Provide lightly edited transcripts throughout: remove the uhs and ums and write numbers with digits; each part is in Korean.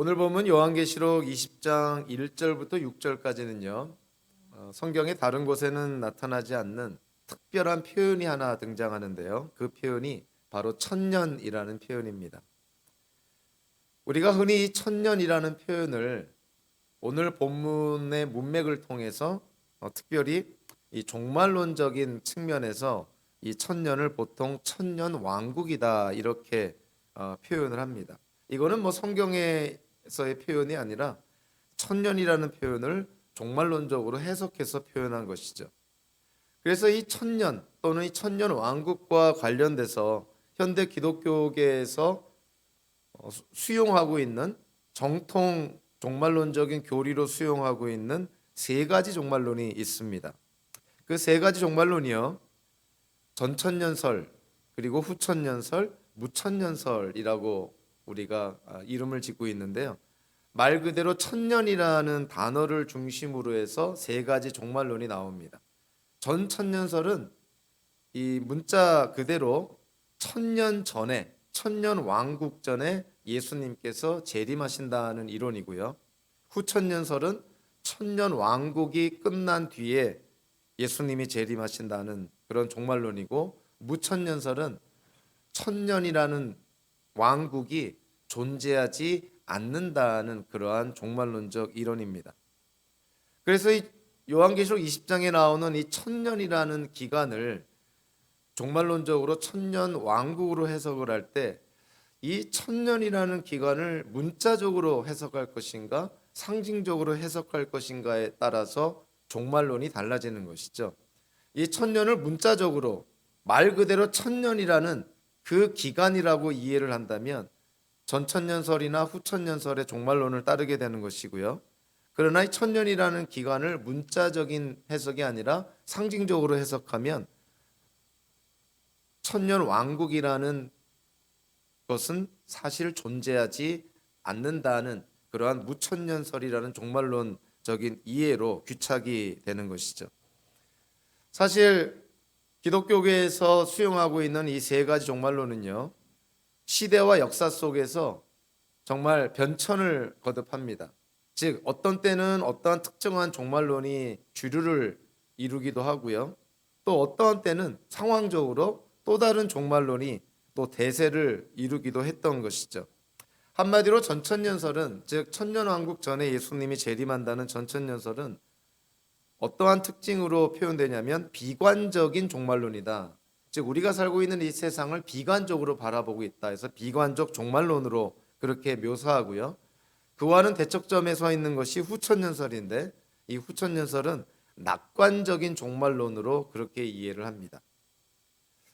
오늘 보면 요한계시록 20장 1절부터 6절까지는요. 성경의 다른 곳에는 나타나지 않는 특별한 표현이 하나 등장하는데요. 그 표현이 바로 천년이라는 표현입니다. 우리가 흔히 이 천년이라는 표현을 오늘 본문의 문맥을 통해서 특별히 이 종말론적인 측면에서 이 천년을 보통 천년 왕국이다 이렇게 표현을 합니다. 이거는 뭐 성경에서의 표현이 아니라 천년이라는 표현을 종말론적으로 해석해서 표현한 것이죠. 그래서 이 천년 또는 이 천년 왕국과 관련돼서 현대 기독교계에서 수용하고 있는 정통 종말론적인 교리로 수용하고 있는 세 가지 종말론이 있습니다. 그 세 가지 종말론이요. 전천년설, 그리고 후천년설, 무천년설이라고 우리가 이름을 짓고 있는데요. 말 그대로 천년이라는 단어를 중심으로 해서 세 가지 종말론이 나옵니다. 전천년설은 이 문자 그대로 천년 전에, 천년 왕국 전에 예수님께서 재림하신다는 이론이고요. 후천년설은 천년 왕국이 끝난 뒤에 예수님이 재림하신다는 그런 종말론이고, 무천년설은 천년이라는 왕국이 존재하지 않는다는 그러한 종말론적 이론입니다. 그래서 이 요한계시록 20장에 나오는 이 천년이라는 기간을 종말론적으로 천년 왕국으로 해석을 할 때 이 천년이라는 기간을 문자적으로 해석할 것인가 상징적으로 해석할 것인가에 따라서 종말론이 달라지는 것이죠. 이 천년을 문자적으로 말 그대로 천년이라는 그 기간이라고 이해를 한다면 전천년설이나 후천년설의 종말론을 따르게 되는 것이고요. 그러나 이 천년이라는 기간을 문자적인 해석이 아니라 상징적으로 해석하면 천년 왕국이라는 것은 사실 존재하지 않는다는 그러한 무천년설이라는 종말론적인 이해로 귀착이 되는 것이죠. 사실 기독교계에서 수용하고 있는 이 세 가지 종말론은요, 시대와 역사 속에서 정말 변천을 거듭합니다. 즉 어떤 때는 어떠한 특정한 종말론이 주류를 이루기도 하고요, 또 어떠한 때는 상황적으로 또 다른 종말론이 또 대세를 이루기도 했던 것이죠. 한마디로 전천년설은, 즉 천년왕국 전에 예수님이 재림한다는 전천년설은 어떠한 특징으로 표현되냐면 비관적인 종말론이다. 즉 우리가 살고 있는 이 세상을 비관적으로 바라보고 있다 해서 비관적 종말론으로 그렇게 묘사하고요. 그와는 대척점에 서 있는 것이 후천년설인데, 이 후천년설은 낙관적인 종말론으로 그렇게 이해를 합니다.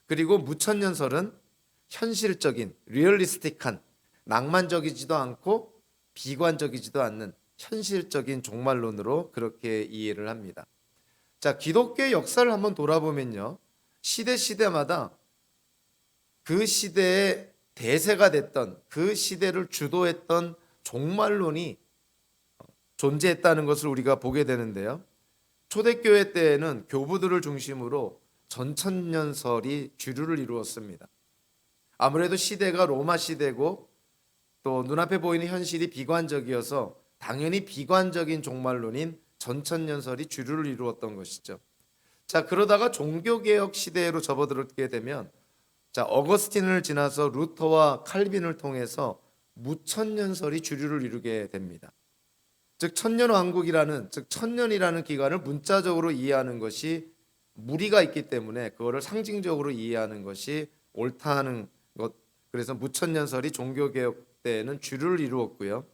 그리고 무천년설은 현실적인, 리얼리스틱한, 낭만적이지도 않고 비관적이지도 않는 현실적인 종말론으로 그렇게 이해를 합니다. 자, 기독교의 역사를 한번 돌아보면요, 시대마다 그 시대의 대세가 됐던, 그 시대를 주도했던 종말론이 존재했다는 것을 우리가 보게 되는데요. 초대교회 때에는 교부들을 중심으로 전천년설이 주류를 이루었습니다. 아무래도 시대가 로마 시대고 또 눈앞에 보이는 현실이 비관적이어서 당연히 비관적인 종말론인 전천년설이 주류를 이루었던 것이죠. 자, 그러다가 종교개혁 시대로 접어들게 되면, 자, 어거스틴을 지나서 루터와 칼빈을 통해서 무천년설이 주류를 이루게 됩니다. 즉 천년왕국이라는, 즉 천년이라는 기간을 문자적으로 이해하는 것이 무리가 있기 때문에 그거를 상징적으로 이해하는 것이 옳다는 것. 그래서 무천년설이 종교개혁 때에는 주류를 이루었고요.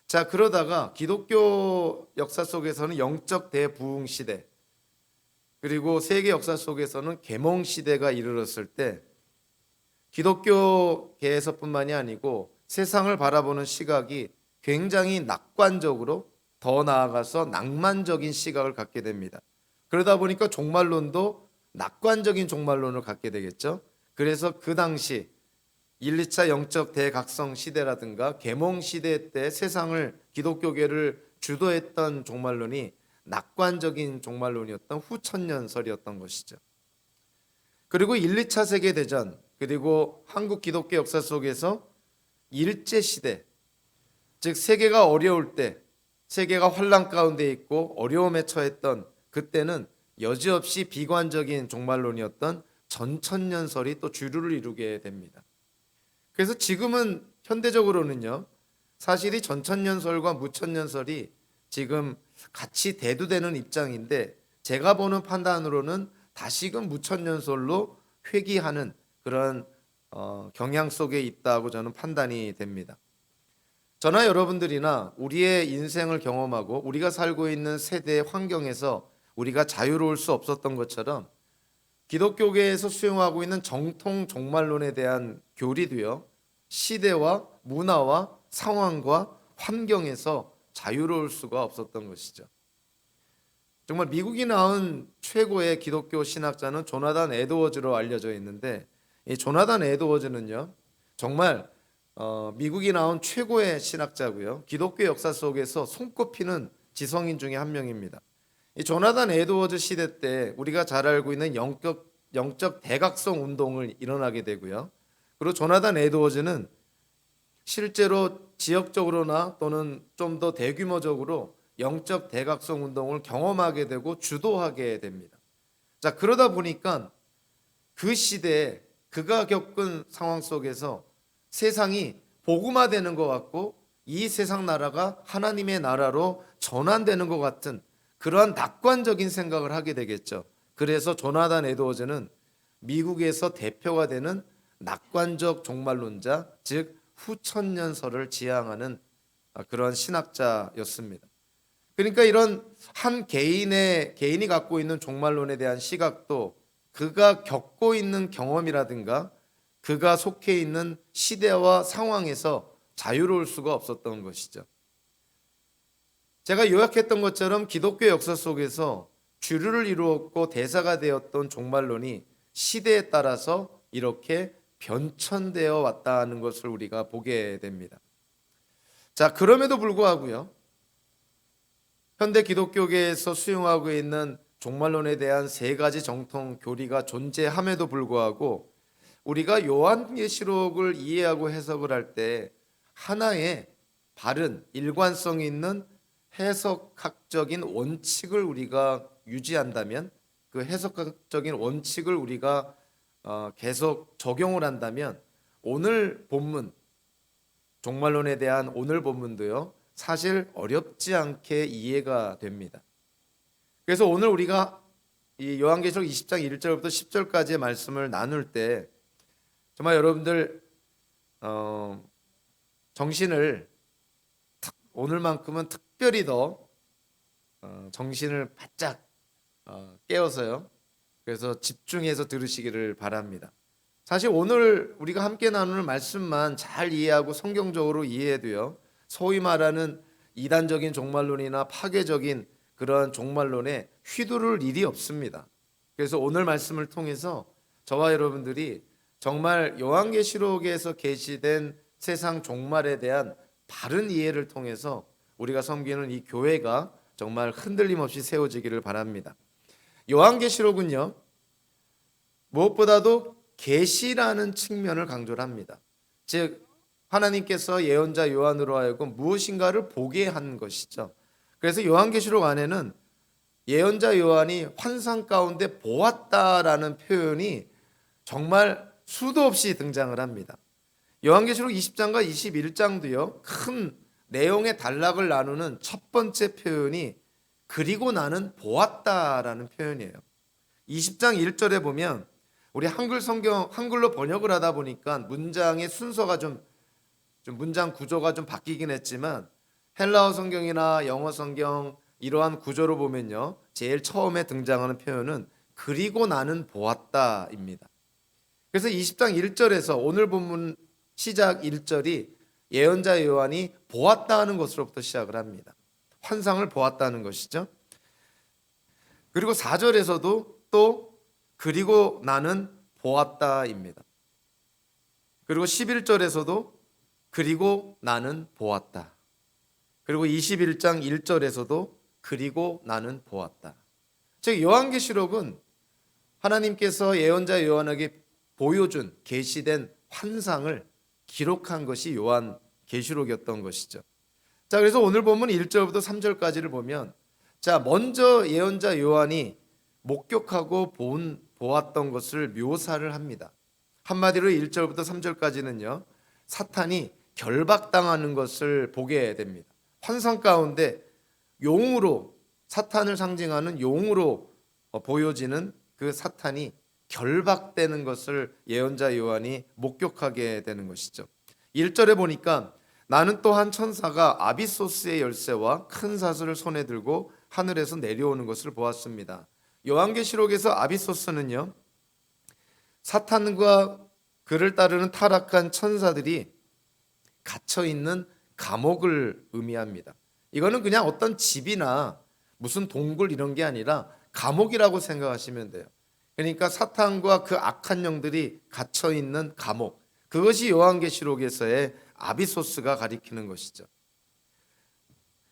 자, 그러다가 기독교 역사 속에서는 영적 대부흥 시대, 그리고 세계 역사 속에서는 계몽 시대가 이르렀을 때 기독교계에서뿐만이 아니고 세상을 바라보는 시각이 굉장히 낙관적으로, 더 나아가서 낭만적인 시각을 갖게 됩니다. 그러다 보니까 종말론도 낙관적인 종말론을 갖게 되겠죠. 그래서 그 당시 1, 2차 영적 대각성 시대라든가 계몽 시대 때 세상을, 기독교계를 주도했던 종말론이 낙관적인 종말론이었던 후천년설이었던 것이죠. 그리고 1, 2차 세계대전, 그리고 한국 기독교 역사 속에서 일제시대, 즉 세계가 어려울 때, 세계가 환란 가운데 있고 어려움에 처했던 그때는 여지없이 비관적인 종말론이었던 전천년설이 또 주류를 이루게 됩니다. 그래서 지금은 현대적으로는요, 사실 이 전천년설과 무천년설이 지금 같이 대두되는 입장인데, 제가 보는 판단으로는 다시금 무천년설로 회귀하는 그런 경향 속에 있다고 저는 판단이 됩니다. 저나 여러분들이나 우리의 인생을 경험하고 우리가 살고 있는 세대의 환경에서 우리가 자유로울 수 없었던 것처럼 기독교계에서 수용하고 있는 정통 종말론에 대한 교리도요, 시대와 문화와 상황과 환경에서 자유로울 수가 없었던 것이죠. 정말 미국이 낳은 최고의 기독교 신학자는 조나단 에드워즈로 알려져 있는데, 이 조나단 에드워즈는요, 정말 미국이 낳은 최고의 신학자고요, 기독교 역사 속에서 손꼽히는 지성인 중에 한 명입니다. 이 조나단 에드워즈 시대 때 우리가 잘 알고 있는 영적 대각성 운동을 일어나게 되고요. 그리고 조나단 에드워즈는 실제로 지역적으로나 또는 좀 더 대규모적으로 영적 대각성 운동을 경험하게 되고 주도하게 됩니다. 자, 그러다 보니까 그 시대에 그가 겪은 상황 속에서 세상이 복음화되는 것 같고 이 세상 나라가 하나님의 나라로 전환되는 것 같은 그러한 낙관적인 생각을 하게 되겠죠. 그래서 조나단 에드워즈는 미국에서 대표가 되는 낙관적 종말론자, 즉 후천년설을 지향하는 그런 신학자였습니다. 그러니까 이런 한 개인이 갖고 있는 종말론에 대한 시각도 그가 겪고 있는 경험이라든가 그가 속해 있는 시대와 상황에서 자유로울 수가 없었던 것이죠. 제가 요약했던 것처럼 기독교 역사 속에서 주류를 이루었고 대사가 되었던 종말론이 시대에 따라서 이렇게 변천되어 왔다는 것을 우리가 보게 됩니다. 자, 그럼에도 불구하고요, 현대 기독교계에서 수용하고 있는 종말론에 대한 세 가지 정통 교리가 존재함에도 불구하고 우리가 요한계시록을 이해하고 해석을 할 때 하나의 바른 일관성 있는 해석학적인 원칙을 우리가 유지한다면, 그 해석학적인 원칙을 우리가 계속 적용을 한다면 오늘 본문, 종말론에 대한 오늘 본문도요, 사실 어렵지 않게 이해가 됩니다. 그래서 오늘 우리가 이 요한계시록 20장 1절부터 10절까지의 말씀을 나눌 때 정말 여러분들 정신을 오늘만큼은 특별히 더 정신을 바짝 깨워서요, 그래서 집중해서 들으시기를 바랍니다. 사실 오늘 우리가 함께 나누는 말씀만 잘 이해하고 성경적으로 이해해도요, 소위 말하는 이단적인 종말론이나 파괴적인 그런 종말론에 휘두를 일이 없습니다. 그래서 오늘 말씀을 통해서 저와 여러분들이 정말 요한계시록에서 계시된 세상 종말에 대한 바른 이해를 통해서 우리가 섬기는 이 교회가 정말 흔들림 없이 세워지기를 바랍니다. 요한계시록은요, 무엇보다도 계시라는 측면을 강조를 합니다. 즉 하나님께서 예언자 요한으로 하여금 무엇인가를 보게 한 것이죠. 그래서 요한계시록 안에는 예언자 요한이 환상 가운데 보았다라는 표현이 정말 수도 없이 등장을 합니다. 요한계시록 20장과 21장도요, 큰 내용의 단락을 나누는 첫 번째 표현이 그리고 나는 보았다라는 표현이에요. 20장 1절에 보면 우리 한글 성경 한글로 번역을 하다 보니까 문장의 순서가 좀 문장 구조가 좀 바뀌긴 했지만 헬라어 성경이나 영어 성경 이러한 구조로 보면요, 제일 처음에 등장하는 표현은 그리고 나는 보았다입니다. 그래서 20장 1절에서 오늘 본문 시작 1절이 예언자 요한이 보았다는 것으로부터 시작을 합니다. 환상을 보았다는 것이죠. 그리고 4절에서도 또 그리고 나는 보았다입니다. 그리고 11절에서도 그리고 나는 보았다. 그리고 21장 1절에서도 그리고 나는 보았다. 즉 요한계시록은 하나님께서 예언자 요한에게 보여준 계시된 환상을 기록한 것이 요한계시록이었던 것이죠. 자, 그래서 오늘 본문 1절부터 3절까지를 보면, 자, 먼저 예언자 요한이 목격하고 보았던 것을 묘사를 합니다. 한마디로 1절부터 3절까지는요, 사탄이 결박당하는 것을 보게 됩니다. 환상 가운데 용으로, 사탄을 상징하는 용으로 보여지는 그 사탄이 결박되는 것을 예언자 요한이 목격하게 되는 것이죠. 1절에 보니까 나는 또 한 천사가 아비소스의 열쇠와 큰 사슬을 손에 들고 하늘에서 내려오는 것을 보았습니다. 요한계시록에서 아비소스는요, 사탄과 그를 따르는 타락한 천사들이 갇혀 있는 감옥을 의미합니다. 이거는 그냥 어떤 집이나 무슨 동굴 이런 게 아니라 감옥이라고 생각하시면 돼요. 그러니까 사탄과 그 악한 영들이 갇혀 있는 감옥, 그것이 요한계시록에서의 아비소스가 가리키는 것이죠.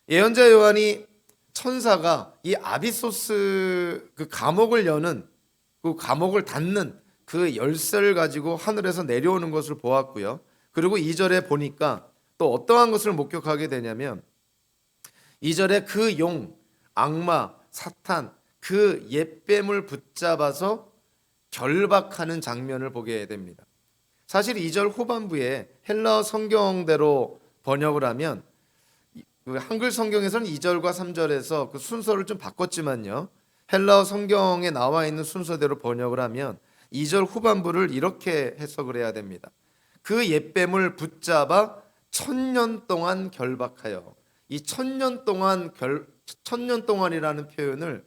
예언자 요한이 천사가 이 아비소스 그 감옥을 여는, 그 감옥을 닫는 그 열쇠를 가지고 하늘에서 내려오는 것을 보았고요. 그리고 2절에 보니까 또 어떠한 것을 목격하게 되냐면, 2절에 그 용, 악마, 사탄, 그 옛뱀을 붙잡아서 결박하는 장면을 보게 됩니다. 사실 2절 후반부에 헬라어 성경대로 번역을 하면, 그 한글 성경에서는 2절과 3절에서 그 순서를 좀 바꿨지만요, 헬라어 성경에 나와 있는 순서대로 번역을 하면 2절 후반부를 이렇게 해석을 해야 됩니다. 그 옛뱀을 붙잡아 1000년 동안 결박하여. 이 1000년 동안이라는 표현을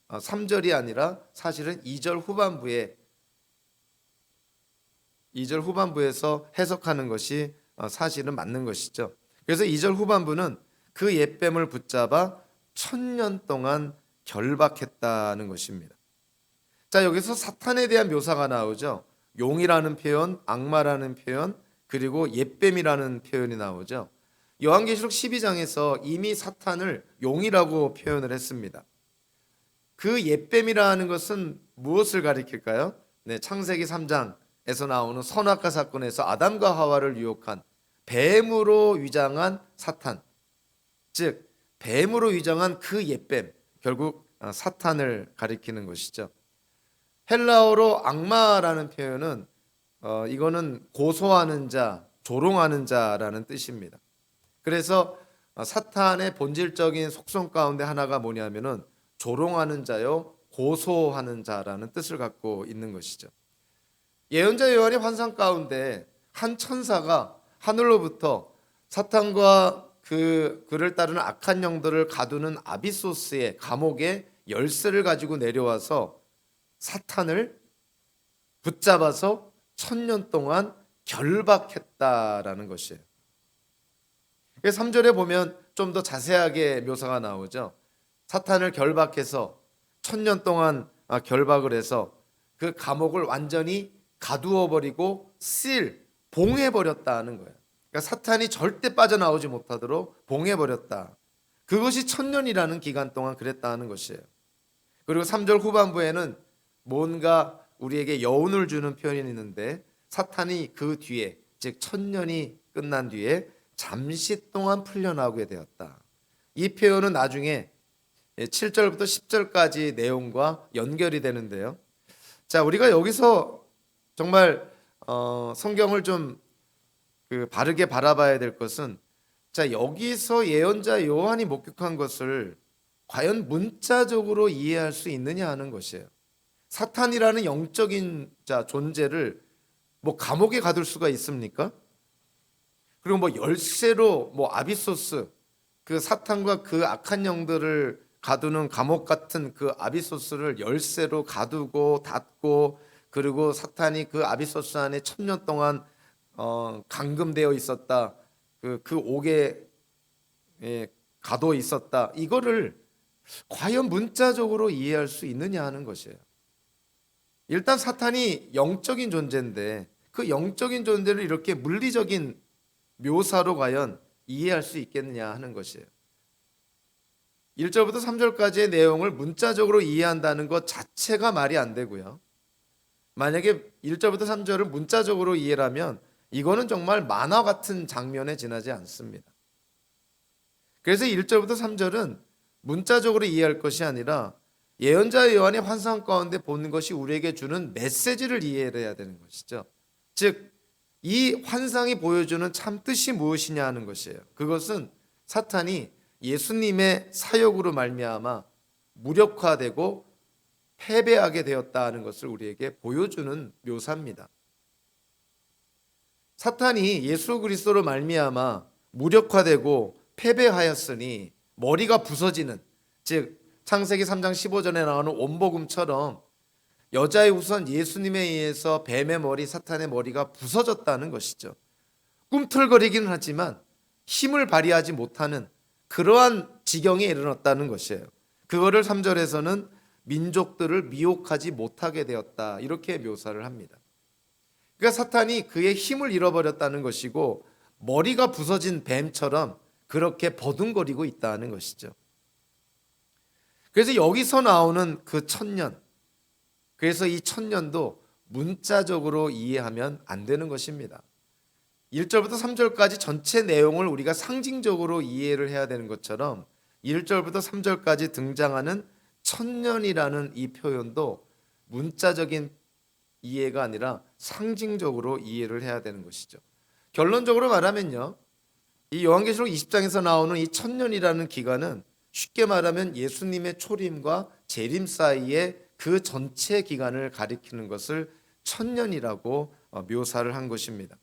3절이 아니라 사실은 2절 후반부에서 해석하는 것이 사실은 맞는 것이죠. 그래서 2절 후반부는 그 옛뱀을 붙잡아 1000년 동안 결박했다는 것입니다. 자, 여기서 사탄에 대한 묘사가 나오죠. 용이라는 표현, 악마라는 표현, 그리고 옛뱀이라는 표현이 나오죠. 요한계시록 12장에서 이미 사탄을 용이라고 표현을 했습니다. 그 옛뱀이라는 것은 무엇을 가리킬까요? 네, 창세기 3장에서 나오는 선악과 사건에서 아담과 하와를 유혹한 뱀으로 위장한 사탄, 즉 뱀으로 위장한 그 옛뱀, 결국 사탄을 가리키는 것이죠. 헬라어로 악마라는 표현은 이거는 고소하는 자, 조롱하는 자라는 뜻입니다. 그래서 사탄의 본질적인 속성 가운데 하나가 뭐냐면은 조롱하는 자요, 고소하는 자라는 뜻을 갖고 있는 것이죠. 예언자 요한의 환상 가운데 한 천사가 하늘로부터 사탄과 그를 따르는 악한 영들을 가두는 아비소스의 감옥의 열쇠를 가지고 내려와서 사탄을 붙잡아서 1000년 동안 결박했다라는 것이에요. 3절에 보면 좀 더 자세하게 묘사가 나오죠. 사탄을 결박해서 1000년 동안 결박을 해서 그 감옥을 완전히 가두어 버리고 봉해 버렸다는 거예요. 그러니까 사탄이 절대 빠져나오지 못하도록 봉해 버렸다. 그것이 1000년이라는 기간 동안 그랬다는 것이에요. 그리고 3절 후반부에는 뭔가 우리에게 여운을 주는 표현이 있는데, 사탄이 그 뒤에, 즉 1000년이 끝난 뒤에 잠시 동안 풀려나오게 되었다. 이 표현은 나중에 7절부터 10절까지 내용과 연결이 되는데요. 자, 우리가 여기서 정말 성경을 좀 바르게 바라봐야 될 것은, 자, 여기서 예언자 요한이 목격한 것을 과연 문자적으로 이해할 수 있느냐 하는 것이에요. 사탄이라는 영적인 존재를 뭐 감옥에 가둘 수가 있습니까? 그리고 뭐 열쇠로 아비소스, 그 사탄과 그 악한 영들을 가두는 감옥 같은 그 아비소스를 열쇠로 가두고 닫고, 그리고 사탄이 그 아비소스 안에 1000년 동안 감금되어 있었다. 그 옥에 가둬 있었다. 이거를 과연 문자적으로 이해할 수 있느냐 하는 것이에요. 일단 사탄이 영적인 존재인데 그 영적인 존재를 이렇게 물리적인 묘사로 과연 이해할 수 있겠느냐 하는 것이에요. 1절부터 3절까지의 내용을 문자적으로 이해한다는 것 자체가 말이 안 되고요. 만약에 1절부터 3절을 문자적으로 이해하면 이거는 정말 만화 같은 장면에 지나지 않습니다. 그래서 1절부터 3절은 문자적으로 이해할 것이 아니라 예언자 요한의 환상 가운데 보는 것이 우리에게 주는 메시지를 이해를 해야 되는 것이죠. 즉, 이 환상이 보여주는 참 뜻이 무엇이냐 하는 것이에요. 그것은 사탄이 예수님의 사역으로 말미암아 무력화되고 패배하게 되었다는 것을 우리에게 보여주는 묘사입니다. 사탄이 예수 그리스도로 말미암아 무력화되고 패배하였으니 머리가 부서지는, 즉 창세기 3장 15절에 나오는 원복음처럼 여자의 후손 예수님에 의해서 뱀의 머리, 사탄의 머리가 부서졌다는 것이죠. 꿈틀거리기는 하지만 힘을 발휘하지 못하는 그러한 지경에 이르렀다는 것이에요. 그거를 3절에서는 민족들을 미혹하지 못하게 되었다, 이렇게 묘사를 합니다. 그러니까 사탄이 그의 힘을 잃어버렸다는 것이고 머리가 부서진 뱀처럼 그렇게 버둥거리고 있다는 것이죠. 그래서 여기서 나오는 그 천년, 그래서 이 천년도 문자적으로 이해하면 안 되는 것입니다. 1절부터 3절까지 전체 내용을 우리가 상징적으로 이해를 해야 되는 것처럼 1절부터 3절까지 등장하는 천년이라는 이 표현도 문자적인 이해가 아니라 상징적으로 이해를 해야 되는 것이죠. 결론적으로 말하면요, 이 요한계시록 20장에서 나오는 이 천년이라는 기간은 쉽게 말하면 예수님의 초림과 재림 사이에 그 전체 기간을 가리키는 것을 천년이라고 묘사를 한 것입니다.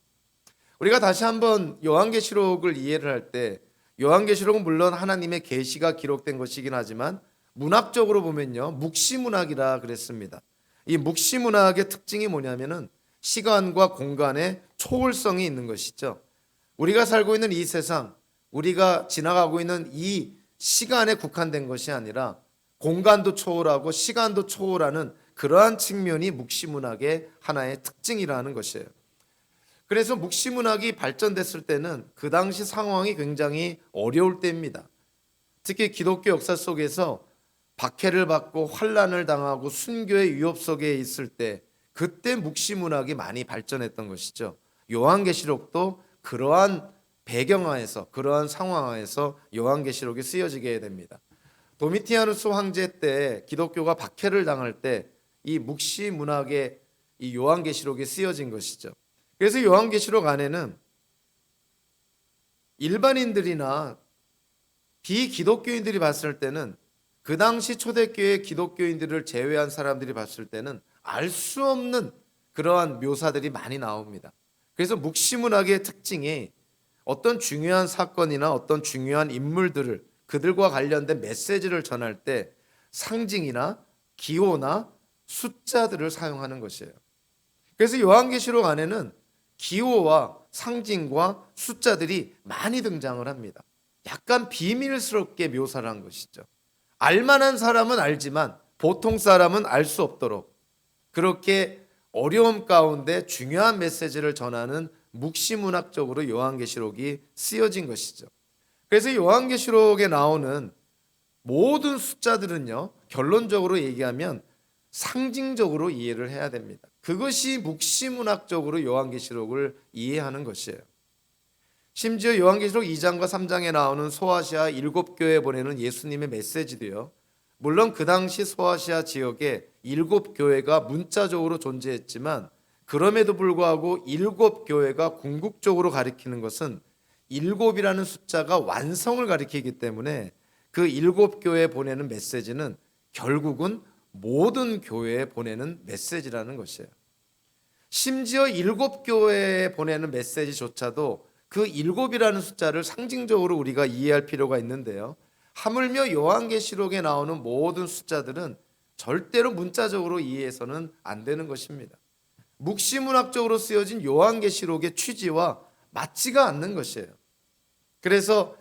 우리가 다시 한번 요한계시록을 이해를 할 때, 요한계시록은 물론 하나님의 계시가 기록된 것이긴 하지만 문학적으로 보면요, 묵시문학이라 그랬습니다. 이 묵시문학의 특징이 뭐냐면은 시간과 공간의 초월성이 있는 것이죠. 우리가 살고 있는 이 세상, 우리가 지나가고 있는 이 시간에 국한된 것이 아니라 공간도 초월하고 시간도 초월하는 그러한 측면이 묵시문학의 하나의 특징이라는 것이에요. 그래서 묵시문학이 발전됐을 때는 그 당시 상황이 굉장히 어려울 때입니다. 특히 기독교 역사 속에서 박해를 받고 환난을 당하고 순교의 위협 속에 있을 때, 그때 묵시문학이 많이 발전했던 것이죠. 요한계시록도 그러한 배경하에서, 그러한 상황하에서 요한계시록이 쓰여지게 됩니다. 도미티아누스 황제 때 기독교가 박해를 당할 때 이 묵시문학의 이 요한계시록이 쓰여진 것이죠. 그래서 요한계시록 안에는 일반인들이나 비기독교인들이 봤을 때는, 그 당시 초대교회 기독교인들을 제외한 사람들이 봤을 때는 알 수 없는 그러한 묘사들이 많이 나옵니다. 그래서 묵시문학의 특징이 어떤 중요한 사건이나 어떤 중요한 인물들을, 그들과 관련된 메시지를 전할 때 상징이나 기호나 숫자들을 사용하는 것이에요. 그래서 요한계시록 안에는 기호와 상징과 숫자들이 많이 등장을 합니다. 약간 비밀스럽게 묘사를 한 것이죠. 알만한 사람은 알지만 보통 사람은 알 수 없도록 그렇게 어려움 가운데 중요한 메시지를 전하는 묵시문학적으로 요한계시록이 쓰여진 것이죠. 그래서 요한계시록에 나오는 모든 숫자들은요, 결론적으로 얘기하면 상징적으로 이해를 해야 됩니다. 그것이 묵시문학적으로 요한계시록을 이해하는 것이에요. 심지어 요한계시록 2장과 3장에 나오는 소아시아 7교회에 보내는 예수님의 메시지도요, 물론 그 당시 소아시아 지역에 7교회가 문자적으로 존재했지만 그럼에도 불구하고 7교회가 궁극적으로 가리키는 것은 7이라는 숫자가 완성을 가리키기 때문에 그 7교회에 보내는 메시지는 결국은 모든 교회에 보내는 메시지라는 것이에요. 심지어 7교회에 보내는 메시지조차도 그 7이라는 숫자를 상징적으로 우리가 이해할 필요가 있는데요, 하물며 요한계시록에 나오는 모든 숫자들은 절대로 문자적으로 이해해서는 안 되는 것입니다. 묵시문학적으로 쓰여진 요한계시록의 취지와 맞지가 않는 것이에요. 그래서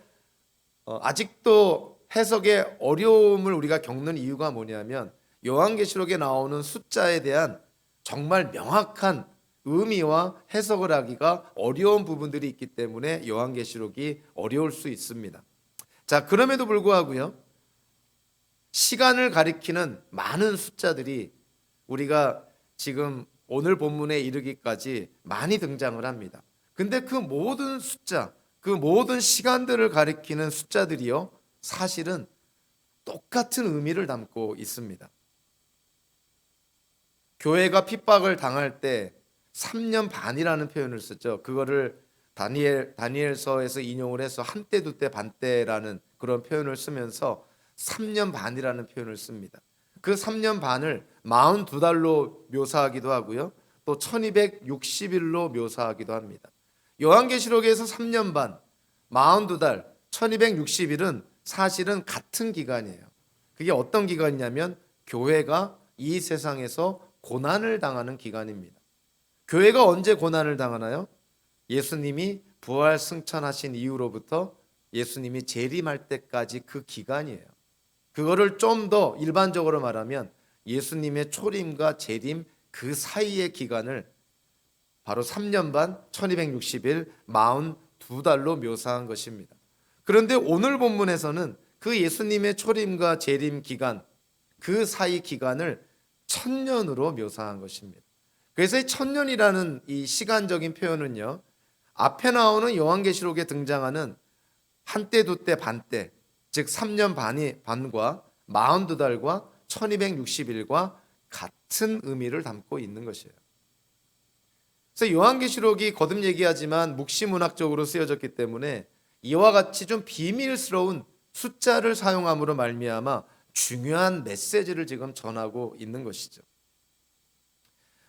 아직도 해석의 어려움을 우리가 겪는 이유가 뭐냐면, 요한계시록에 나오는 숫자에 대한 정말 명확한 의미와 해석을 하기가 어려운 부분들이 있기 때문에 요한계시록이 어려울 수 있습니다. 자, 그럼에도 불구하고요, 시간을 가리키는 많은 숫자들이 우리가 지금 오늘 본문에 이르기까지 많이 등장을 합니다. 근데 그 모든 숫자, 그 모든 시간들을 가리키는 숫자들이요, 사실은 똑같은 의미를 담고 있습니다. 교회가 핍박을 당할 때 3년 반이라는 표현을 썼죠. 그거를 다니엘서에서 인용을 해서 한때 두때 반때라는 그런 표현을 쓰면서 3년 반이라는 표현을 씁니다. 그 3년 반을 42달로 묘사하기도 하고요. 또 1260일로 묘사하기도 합니다. 요한계시록에서 3년 반, 42달, 1260일은 사실은 같은 기간이에요. 그게 어떤 기간이냐면 교회가 이 세상에서 고난을 당하는 기간입니다. 교회가 언제 고난을 당하나요? 예수님이 부활 승천하신 이후로부터 예수님이 재림할 때까지 그 기간이에요. 그거를 좀 더 일반적으로 말하면 예수님의 초림과 재림 그 사이의 기간을 바로 3년 반 1260일 42달로 묘사한 것입니다. 그런데 오늘 본문에서는 그 예수님의 초림과 재림 기간 그 사이 기간을 1000년으로 묘사한 것입니다. 그래서 이 1000년이라는 이 시간적인 표현은요, 앞에 나오는 요한계시록에 등장하는 한때 두때 반때, 즉 3년 반과 42달과 1260일과 같은 의미를 담고 있는 것이에요. 그래서 요한계시록이 거듭 얘기하지만 묵시문학적으로 쓰여졌기 때문에 이와 같이 좀 비밀스러운 숫자를 사용함으로 말미암아 중요한 메시지를 지금 전하고 있는 것이죠.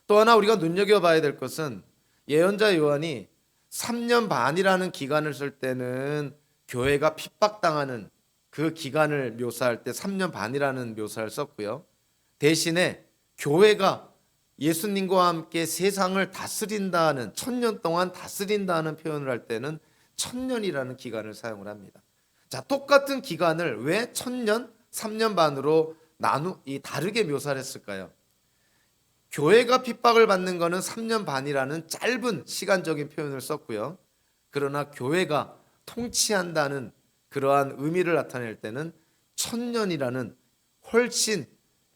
또 하나 우리가 눈여겨봐야 될 것은 예언자 요한이 3년 반이라는 기간을 쓸 때는 교회가 핍박당하는 그 기간을 묘사할 때 3년 반이라는 묘사를 썼고요. 대신에 교회가 예수님과 함께 세상을 다스린다는 1000년 동안 다스린다는 표현을 할 때는 1000년이라는 기간을 사용을 합니다. 자, 똑같은 기간을 왜 1000년, 3년 반으로 다르게 묘사를 했을까요? 교회가 핍박을 받는 것은 3년 반이라는 짧은 시간적인 표현을 썼고요. 그러나 교회가 통치한다는 그러한 의미를 나타낼 때는 1000년이라는 훨씬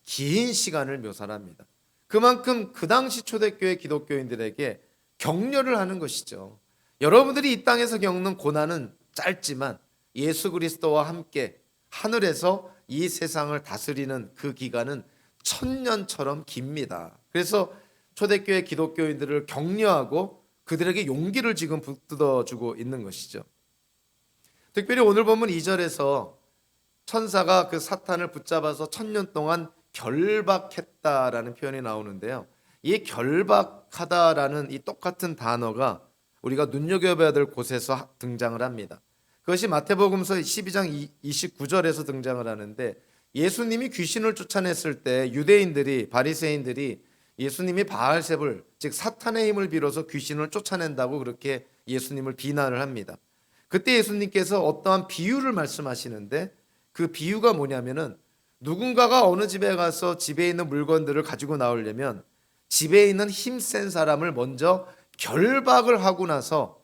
긴 시간을 묘사합니다. 그만큼 그 당시 초대교회 기독교인들에게 격려를 하는 것이죠. 여러분들이 이 땅에서 겪는 고난은 짧지만 예수 그리스도와 함께 하늘에서 이 세상을 다스리는 그 기간은 1000년처럼 깁니다. 그래서 초대교회 기독교인들을 격려하고 그들에게 용기를 지금 북돋아주고 있는 것이죠. 특별히 오늘 본문 2절에서 천사가 그 사탄을 붙잡아서 1000년 동안 결박했다라는 표현이 나오는데요. 이 결박하다라는 이 똑같은 단어가 우리가 눈여겨봐야 될 곳에서 등장을 합니다. 그것이 마태복음서 12장 29절에서 등장을 하는데, 예수님이 귀신을 쫓아냈을 때 유대인들이, 바리새인들이 예수님이 바알세불, 즉 사탄의 힘을 빌어서 귀신을 쫓아낸다고 그렇게 예수님을 비난을 합니다. 그때 예수님께서 어떠한 비유를 말씀하시는데, 그 비유가 뭐냐면은 누군가가 어느 집에 가서 집에 있는 물건들을 가지고 나오려면 집에 있는 힘센 사람을 먼저 결박을 하고 나서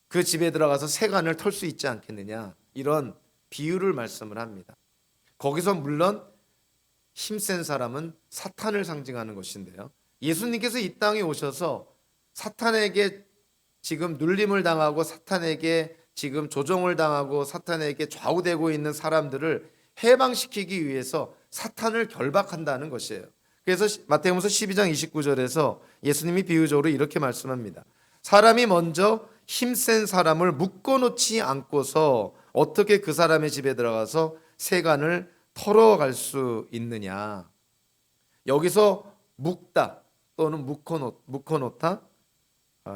그 집에 들어가서 세간을 털 수 있지 않겠느냐, 이런 비유를 말씀을 합니다. 거기서 물론 힘센 사람은 사탄을 상징하는 것인데요, 예수님께서 이 땅에 오셔서 사탄에게 지금 눌림을 당하고 사탄에게 지금 조종을 당하고 사탄에게 좌우되고 있는 사람들을 해방시키기 위해서 사탄을 결박한다는 것이에요. 그래서 마태복음서 12장 29절에서 예수님이 비유적으로 이렇게 말씀합니다. 사람이 먼저 힘센 사람을 묶어놓지 않고서 어떻게 그 사람의 집에 들어가서 세간을 털어갈 수 있느냐. 여기서 묶다 또는 묶어놓다,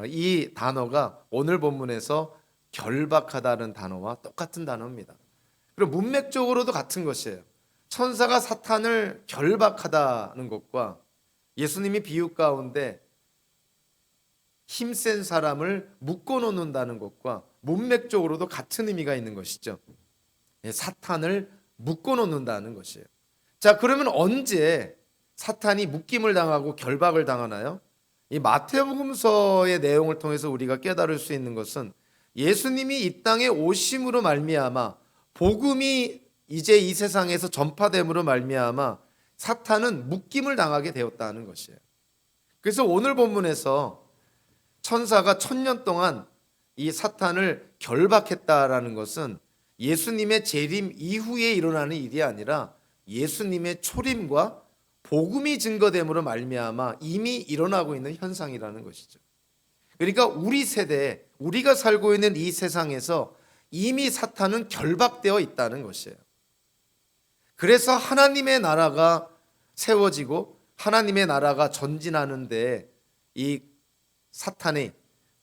이 단어가 오늘 본문에서 결박하다는 단어와 똑같은 단어입니다. 그리고 문맥적으로도 같은 것이에요. 천사가 사탄을 결박하다는 것과 예수님이 비유 가운데 힘센 사람을 묶어놓는다는 것과 문맥적으로도 같은 의미가 있는 것이죠. 사탄을 묶어놓는다는 것이에요. 자, 그러면 언제 사탄이 묶임을 당하고 결박을 당하나요? 이 마태복음서의 내용을 통해서 우리가 깨달을 수 있는 것은 예수님이 이 땅에 오심으로 말미암아, 복음이 이제 이 세상에서 전파됨으로 말미암아 사탄은 묶임을 당하게 되었다는 것이에요. 그래서 오늘 본문에서 천사가 1000년 동안 이 사탄을 결박했다라는 것은 예수님의 재림 이후에 일어나는 일이 아니라 예수님의 초림과 복음이 증거됨으로 말미암아 이미 일어나고 있는 현상이라는 것이죠. 그러니까 우리 세대, 우리가 살고 있는 이 세상에서 이미 사탄은 결박되어 있다는 것이에요. 그래서 하나님의 나라가 세워지고 하나님의 나라가 전진하는데 이 사탄이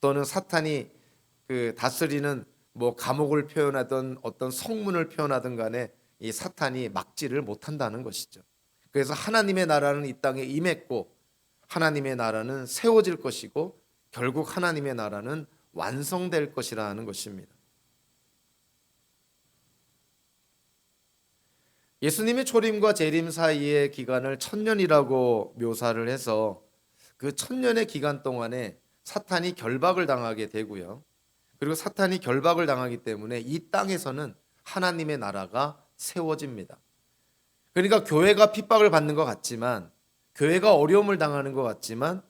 또는 사탄이 다스리는 감옥을 표현하든 어떤 성문을 표현하든 간에 이 사탄이 막지를 못한다는 것이죠. 그래서 하나님의 나라는 이 땅에 임했고 하나님의 나라는 세워질 것이고 결국 하나님의 나라는 완성될 것이라는 것입니다. 예수님의 초림과 재림 사이의 기간을 1000년이라고 묘사를 해서 그 1000년의 기간 동안에 사탄이 결박을 당하게 되고요. 그리고 사탄이 결박을 당하기 때문에 이 땅에서는 하나님의 나라가 세워집니다. 그러니까 교회가 핍박을 받는 것 같지만, 교회가 어려움을 당하는 것 같지만,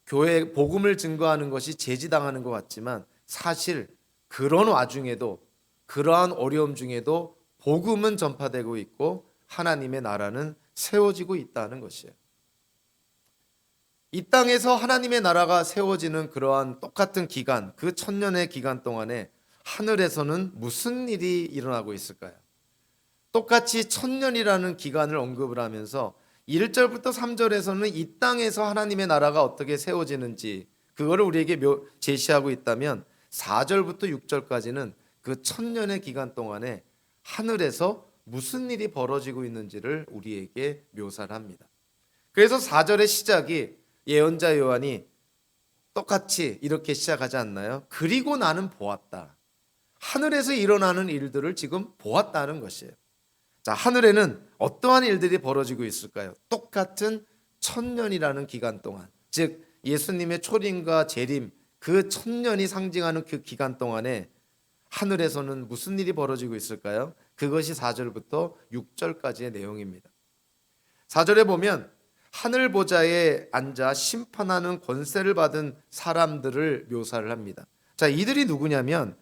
교회 복음을 증거하는 것이 제지당하는 것 같지만, 사실 그런 와중에도, 그러한 어려움 중에도 복음은 전파되고 있고 하나님의 나라는 세워지고 있다는 것이에요. 이 땅에서 하나님의 나라가 세워지는 그러한 똑같은 기간, 그 1000년의 기간 동안에 하늘에서는 무슨 일이 일어나고 있을까요? 똑같이 1000년이라는 기간을 언급을 하면서 1절부터 3절에서는 이 땅에서 하나님의 나라가 어떻게 세워지는지 그거를 우리에게 제시하고 있다면 4절부터 6절까지는 그 1000년의 기간 동안에 하늘에서 무슨 일이 벌어지고 있는지를 우리에게 묘사를 합니다. 그래서 4절의 시작이 예언자 요한이 똑같이 이렇게 시작하지 않나요? 그리고 나는 보았다. 하늘에서 일어나는 일들을 지금 보았다는 것이에요. 자, 하늘에는 어떠한 일들이 벌어지고 있을까요? 똑같은 1000년이라는 기간 동안, 즉 예수님의 초림과 재림, 그 1000년이 상징하는 그 기간 동안에 하늘에서는 무슨 일이 벌어지고 있을까요? 그것이 4절부터 6절까지의 내용입니다. 4절에 보면 하늘 보좌에 앉아 심판하는 권세를 받은 사람들을 묘사를 합니다. 자, 이들이 누구냐면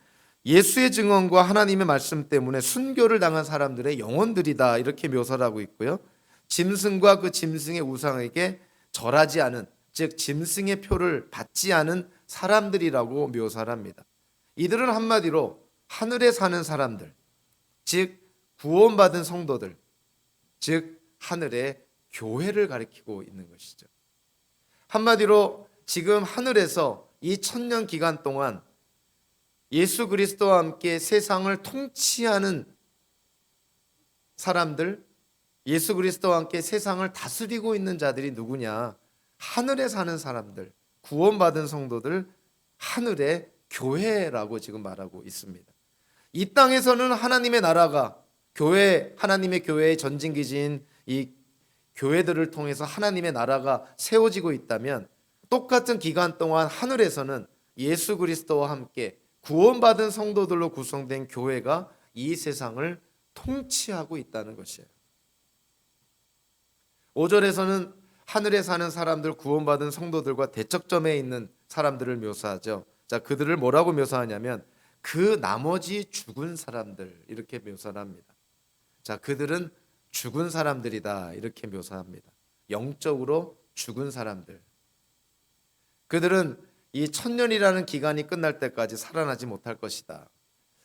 예수의 증언과 하나님의 말씀 때문에 순교를 당한 사람들의 영혼들이다, 이렇게 묘사를 하고 있고요. 짐승과 그 짐승의 우상에게 절하지 않은, 즉 짐승의 표를 받지 않은 사람들이라고 묘사를 합니다. 이들은 한마디로 하늘에 사는 사람들, 즉 구원받은 성도들, 즉 하늘의 교회를 가리키고 있는 것이죠. 한마디로 지금 하늘에서 이 1000년 기간 동안 예수 그리스도와 함께 세상을 통치하는 사람들, 예수 그리스도와 함께 세상을 다스리고 있는 자들이 누구냐? 하늘에 사는 사람들, 구원받은 성도들, 하늘의 교회라고 지금 말하고 있습니다. 이 땅에서는 하나님의 나라가 하나님의 교회의 전진기지인 이 교회들을 통해서 하나님의 나라가 세워지고 있다면, 똑같은 기간 동안 하늘에서는 예수 그리스도와 함께 구원받은 성도들로 구성된 교회가 이 세상을 통치하고 있다는 것이에요. 5절에서는 하늘에 사는 사람들, 구원받은 성도들과 대척점에 있는 사람들을 묘사하죠. 자, 그들을 뭐라고 묘사하냐면 그 나머지 죽은 사람들, 이렇게 묘사를 합니다. 자, 그들은 죽은 사람들이다, 이렇게 묘사합니다. 영적으로 죽은 사람들. 그들은 이 1000년이라는 기간이 끝날 때까지 살아나지 못할 것이다.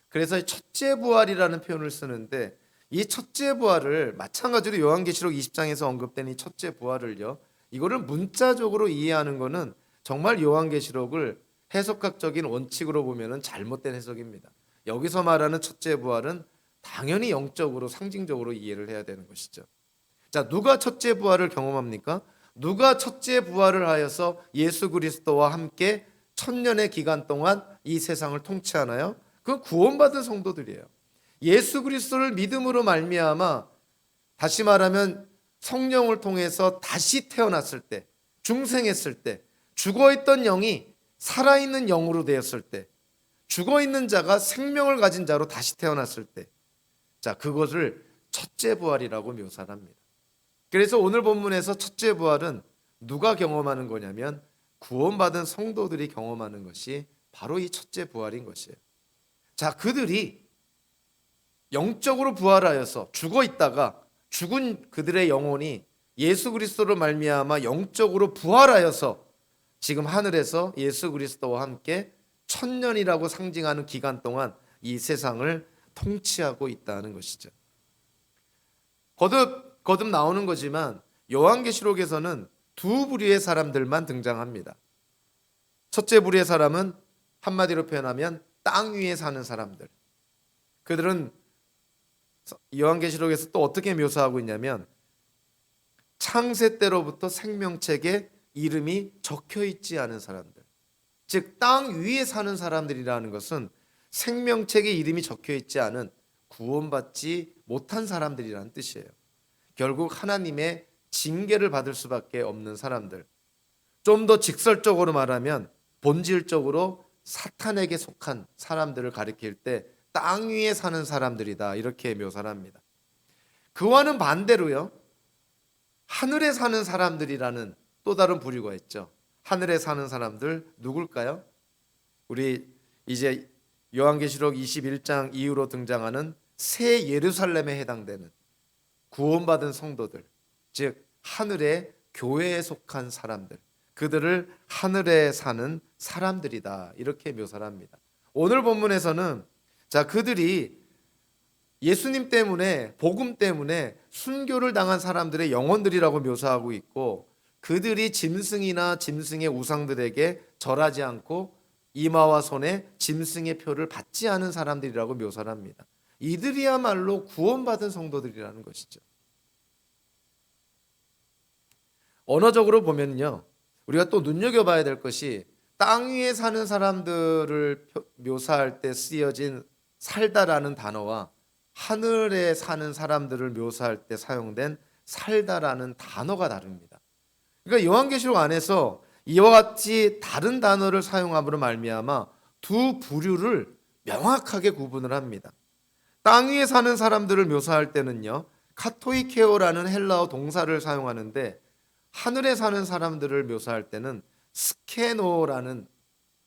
그래서 첫째 부활이라는 표현을 쓰는데, 이 첫째 부활을 마찬가지로 요한계시록 20장에서 언급된 이 첫째 부활을요, 이거를 문자적으로 이해하는 것은 정말 요한계시록을 해석학적인 원칙으로 보면은 잘못된 해석입니다. 여기서 말하는 첫째 부활은 당연히 영적으로 상징적으로 이해를 해야 되는 것이죠. 자, 누가 첫째 부활을 경험합니까? 누가 첫째 부활을 하여서 예수 그리스도와 함께 1000년의 기간 동안 이 세상을 통치하나요? 그 구원받은 성도들이에요. 예수 그리스도를 믿음으로 말미암아, 다시 말하면 성령을 통해서 다시 태어났을 때, 중생했을 때, 죽어있던 영이 살아있는 영으로 되었을 때, 죽어있는 자가 생명을 가진 자로 다시 태어났을 때, 자, 그것을 첫째 부활이라고 묘사를 합니다. 그래서 오늘 본문에서 첫째 부활은 누가 경험하는 거냐면 구원받은 성도들이 경험하는 것이 바로 이 첫째 부활인 것이에요. 자, 그들이 영적으로 부활하여서 죽어 있다가 죽은 그들의 영혼이 예수 그리스도로 말미암아 영적으로 부활하여서 지금 하늘에서 예수 그리스도와 함께 천년이라고 상징하는 기간 동안 이 세상을 통치하고 있다는 것이죠. 거듭 나오는 거지만 요한계시록에서는 두 부류의 사람들만 등장합니다. 첫째 부류의 사람은 한마디로 표현하면 땅 위에 사는 사람들. 그들은 요한계시록에서 또 어떻게 묘사하고 있냐면 창세 때로부터 생명책에 이름이 적혀 있지 않은 사람들. 즉 땅 위에 사는 사람들이라는 것은 생명책에 이름이 적혀 있지 않은 구원받지 못한 사람들이라는 뜻이에요. 결국 하나님의 징계를 받을 수밖에 없는 사람들. 좀 더 직설적으로 말하면 본질적으로 사탄에게 속한 사람들을 가리킬 때 땅 위에 사는 사람들이다, 이렇게 묘사를 합니다. 그와는 반대로요, 하늘에 사는 사람들이라는 또 다른 부류가 있죠. 하늘에 사는 사람들 누굴까요? 우리 이제 요한계시록 21장 이후로 등장하는 새 예루살렘에 해당되는 구원받은 성도들, 즉 하늘의 교회에 속한 사람들, 그들을 하늘에 사는 사람들이다, 이렇게 묘사를 합니다. 오늘 본문에서는 자, 그들이 예수님 때문에, 복음 때문에 순교를 당한 사람들의 영혼들이라고 묘사하고 있고, 그들이 짐승이나 짐승의 우상들에게 절하지 않고 이마와 손에 짐승의 표를 받지 않은 사람들이라고 묘사를 합니다. 이들이야말로 구원받은 성도들이라는 것이죠. 언어적으로 보면요, 우리가 또 눈여겨봐야 될 것이 땅 위에 사는 사람들을 묘사할 때 쓰여진 살다라는 단어와 하늘에 사는 사람들을 묘사할 때 사용된 살다라는 단어가 다릅니다. 그러니까 요한계시록 안에서 이와 같이 다른 단어를 사용함으로 말미암아 두 부류를 명확하게 구분을 합니다. 땅 위에 사는 사람들을 묘사할 때는요, 카토이케오라는 헬라어 동사를 사용하는데, 하늘에 사는 사람들을 묘사할 때는 스케노라는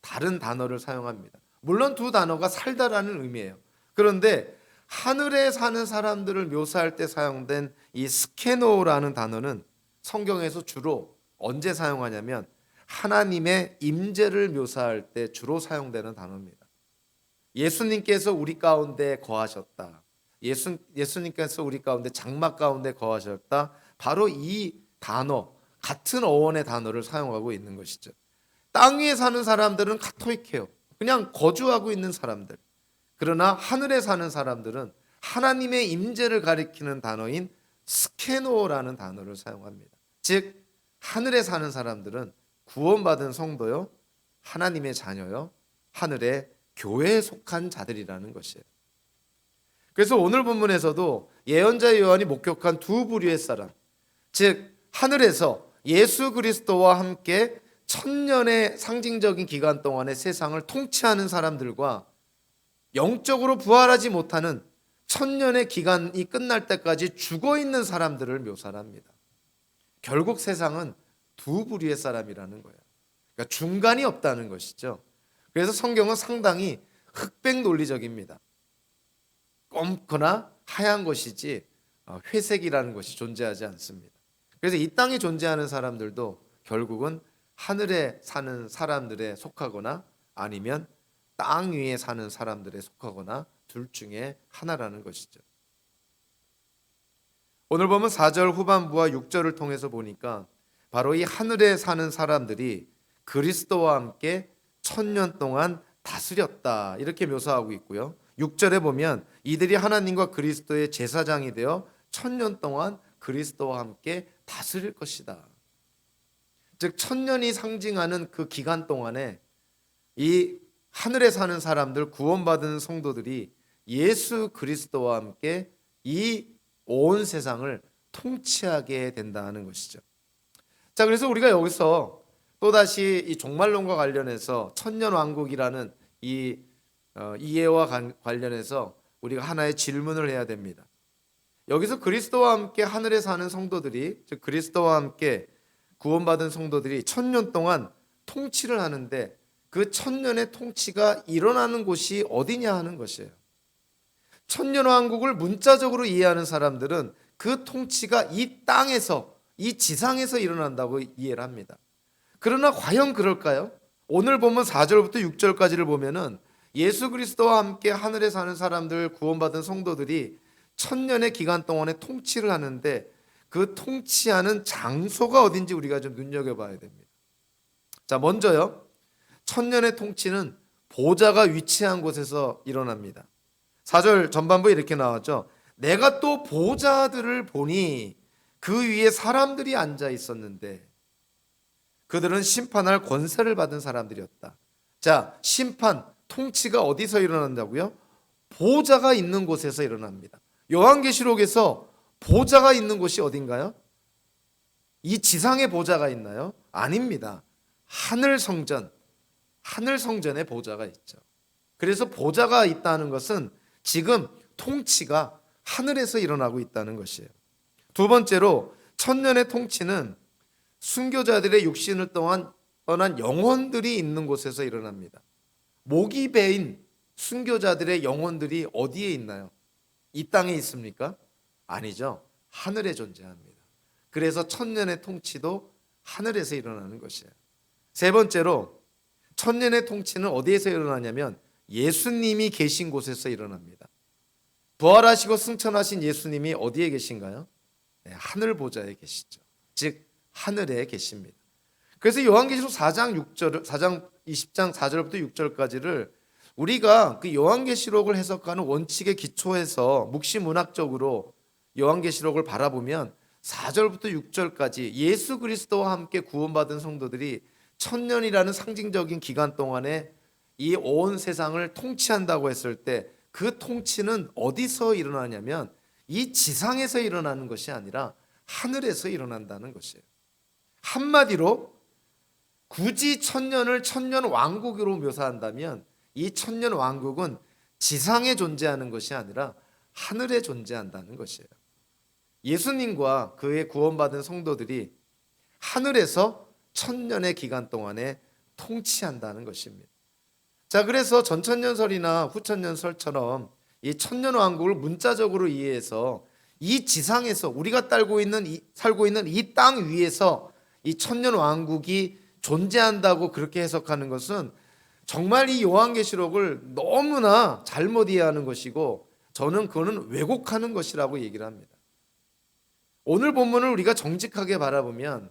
다른 단어를 사용합니다. 물론 두 단어가 살다라는 의미예요. 그런데 하늘에 사는 사람들을 묘사할 때 사용된 이 스케노라는 단어는 성경에서 주로 언제 사용하냐면 하나님의 임재를 묘사할 때 주로 사용되는 단어입니다. 예수님께서 우리 가운데 거하셨다. 예수님께서 우리 가운데 장막 가운데 거하셨다. 바로 이 단어, 같은 어원의 단어를 사용하고 있는 것이죠. 땅 위에 사는 사람들은 카토이케오, 그냥 거주하고 있는 사람들. 그러나 하늘에 사는 사람들은 하나님의 임재를 가리키는 단어인 스케노라는 단어를 사용합니다. 즉 하늘에 사는 사람들은 구원받은 성도요, 하나님의 자녀요, 하늘의 교회에 속한 자들이라는 것이에요. 그래서 오늘 본문에서도 예언자 요한이 목격한 두 부류의 사람, 즉 하늘에서 예수 그리스도와 함께 천년의 상징적인 기간 동안의 세상을 통치하는 사람들과 영적으로 부활하지 못하는 천년의 기간이 끝날 때까지 죽어 있는 사람들을 묘사합니다. 결국 세상은 두 부류의 사람이라는 거예요. 그러니까 중간이 없다는 것이죠. 그래서 성경은 상당히 흑백 논리적입니다. 검거나 하얀 것이지 회색이라는 것이 존재하지 않습니다. 그래서 이 땅에 존재하는 사람들도 결국은 하늘에 사는 사람들에 속하거나 아니면 땅 위에 사는 사람들에 속하거나 둘 중에 하나라는 것이죠. 오늘 보면 4절 후반부와 6절을 통해서 보니까 바로 이 하늘에 사는 사람들이 그리스도와 함께 천년 동안 다스렸다, 이렇게 묘사하고 있고요. 6절에 보면 이들이 하나님과 그리스도의 제사장이 되어 천년 동안 그리스도와 함께 다스릴 것이다. 즉 천년이 상징하는 그 기간 동안에 이 하늘에 사는 사람들, 구원받은 성도들이 예수 그리스도와 함께 이 온 세상을 통치하게 된다는 것이죠. 자, 그래서 우리가 여기서 또다시 이 종말론과 관련해서 천년왕국이라는 이 이해와 관련해서 우리가 하나의 질문을 해야 됩니다. 여기서 그리스도와 함께 하늘에 사는 성도들이, 즉 그리스도와 함께 구원받은 성도들이 천년 동안 통치를 하는데 그 천년의 통치가 일어나는 곳이 어디냐 하는 것이에요. 천년왕국을 문자적으로 이해하는 사람들은 그 통치가 이 땅에서, 이 지상에서 일어난다고 이해를 합니다. 그러나 과연 그럴까요? 오늘 보면 4절부터 6절까지를 보면은 예수 그리스도와 함께 하늘에 사는 사람들, 구원받은 성도들이 천년의 기간 동안에 통치를 하는데 그 통치하는 장소가 어딘지 우리가 좀 눈여겨봐야 됩니다. 자, 먼저요, 천년의 통치는 보좌가 위치한 곳에서 일어납니다. 4절 전반부에 이렇게 나왔죠. 내가 또 보좌들을 보니 그 위에 사람들이 앉아 있었는데 그들은 심판할 권세를 받은 사람들이었다. 자, 심판, 통치가 어디서 일어난다고요? 보좌가 있는 곳에서 일어납니다. 요한계시록에서 보좌가 있는 곳이 어딘가요? 이 지상에 보좌가 있나요? 아닙니다. 하늘 성전에 보좌가 있죠. 그래서 보좌가 있다는 것은 지금 통치가 하늘에서 일어나고 있다는 것이에요. 두 번째로 천년의 통치는 순교자들의 육신을 떠난 영혼들이 있는 곳에서 일어납니다. 목이 베인 순교자들의 영혼들이 어디에 있나요? 이 땅에 있습니까? 아니죠. 하늘에 존재합니다. 그래서 천년의 통치도 하늘에서 일어나는 것이에요. 세 번째로 천년의 통치는 어디에서 일어나냐면 예수님이 계신 곳에서 일어납니다. 부활하시고 승천하신 예수님이 어디에 계신가요? 네, 하늘 보좌에 계시죠. 즉 하늘에 계십니다. 그래서 요한계시록 4장 20장 4절부터 6절까지를 우리가 그 요한계시록을 해석하는 원칙에 기초해서 묵시문학적으로 요한계시록을 바라보면 4절부터 6절까지 예수 그리스도와 함께 구원받은 성도들이 천년이라는 상징적인 기간 동안에 이 온 세상을 통치한다고 했을 때 그 통치는 어디서 일어나냐면 이 지상에서 일어나는 것이 아니라 하늘에서 일어난다는 것이에요. 한마디로 굳이 천년을 천년 왕국으로 묘사한다면 이 천년 왕국은 지상에 존재하는 것이 아니라 하늘에 존재한다는 것이에요. 예수님과 그의 구원받은 성도들이 하늘에서 천년의 기간 동안에 통치한다는 것입니다. 자, 그래서 전천년설이나 후천년설처럼 이 천년왕국을 문자적으로 이해해서 이 지상에서 우리가 살고 있는 이 땅 위에서 이 천년왕국이 존재한다고 그렇게 해석하는 것은 정말 이 요한계시록을 너무나 잘못 이해하는 것이고 저는 그거는 왜곡하는 것이라고 얘기를 합니다. 오늘 본문을 우리가 정직하게 바라보면